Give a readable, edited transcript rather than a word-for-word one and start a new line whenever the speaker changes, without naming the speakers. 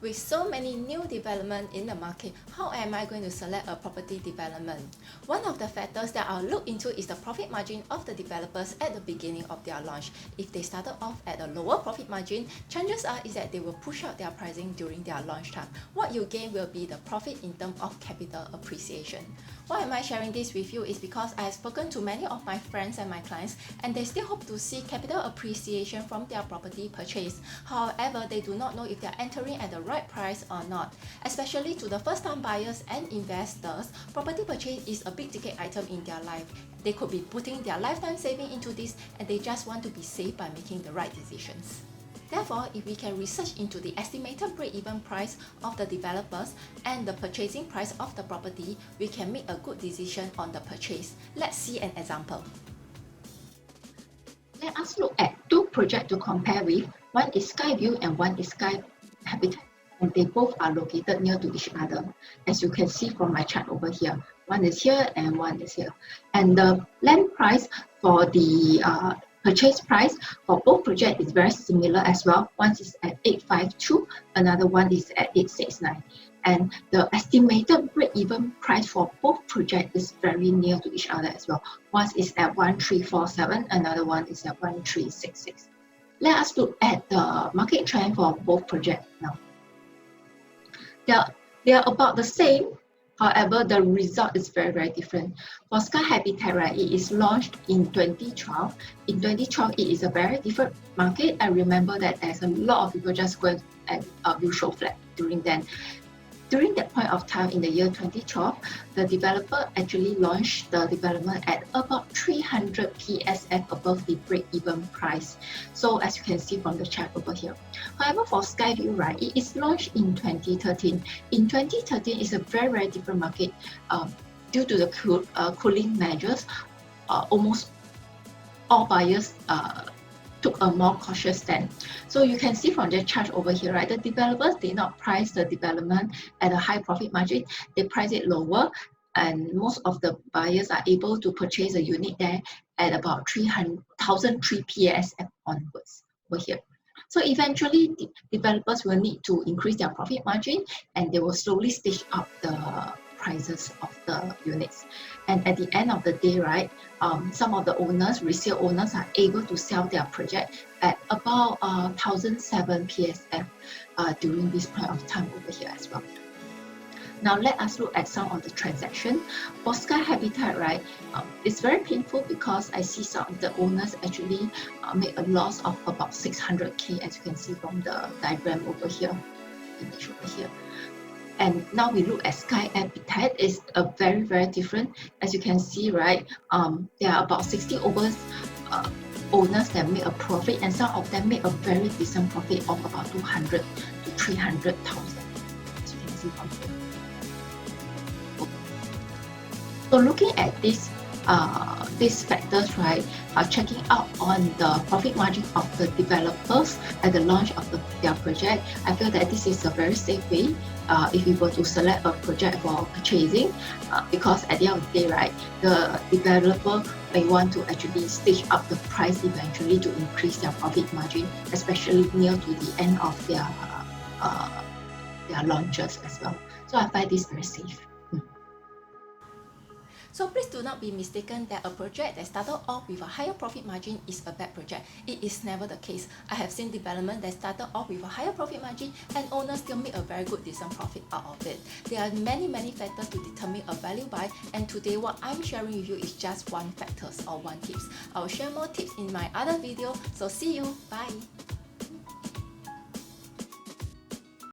With so many new development in the market, how am I going to select a property development? One of the factors that I'll look into is the profit margin of the developers at the beginning of their launch. If they started off at a lower profit margin, chances are is that they will push out their pricing during their launch time. What you gain will be the profit in terms of capital appreciation. Why am I sharing this with you is because I have spoken to many of my friends and my clients and they still hope to see capital appreciation from their property purchase. However, they do not know if they are entering at the right price or not. Especially to the first-time buyers and investors, property purchase is a big ticket item in their life. They could be putting their lifetime saving into this and they just want to be safe by making the right decisions. Therefore, if we can research into the estimated break-even price of the developers and the purchasing price of the property, we can make a good decision on the purchase. Let's see an example.
Let us look at two projects to compare with. One is Skyview and one is Sky Habitat, and they both are located near to each other. As you can see from my chart over here, one is here and one is here. And the land price for the purchase price for both projects is very similar as well. One is at 852, another one is at 869. And the estimated break-even price for both projects is very near to each other as well. One is at 1347, another one is at 1366. Let us look at the market trend for both projects now. They are about the same. However, the result is very different. For Sky Habitat, right, it is launched in 2012. In 2012, it is a very different market. I remember that there's a lot of people just going and view show flat during then. During that point of time in the year 2012, the developer actually launched the development at about 300 PSF above the break-even price. So as you can see from the chart over here. However, for Skyview, right, it is launched in 2013. In 2013, it's a very different market due to the cooling measures. Almost all buyers took a more cautious stand. So you can see from the chart over here, right, the developers did not price the development at a high profit margin. They price it lower, and most of the buyers are able to purchase a unit there at about 1,003 PSF onwards over here. So eventually, the developers will need to increase their profit margin and they will slowly stage up the prices of the units. And at the end of the day, right, some of the owners, resale owners, are able to sell their project at about 1,007 PSF during this point of time over here as well. Now let us look at some of the transactions. For Sky Habitat, right, it's very painful because I see some of the owners actually make a loss of about 600K, as you can see from the diagram over here, image over here. And now we look at Sky Habitat. It's a very different. As you can see, right, there are about 60 owners that make a profit, and some of them make a very decent profit of about 200 to 300,000. As you can see from here. So looking at these factors, right, checking out on the profit margin of the developers at the launch of their project, I feel that this is a very safe way if you were to select a project for purchasing, because at the end of the day, right, the developer may want to actually stage up the price eventually to increase their profit margin, especially near to the end of their launches as well. So I find this very safe.
So please do not be mistaken that a project that started off with a higher profit margin is a bad project. It is never the case. I have seen development that started off with a higher profit margin and owners still make a very good decent profit out of it. There are many factors to determine a value buy, and today what I'm sharing with you is just one factors or one tips. I will share more tips in my other video. So see you. Bye.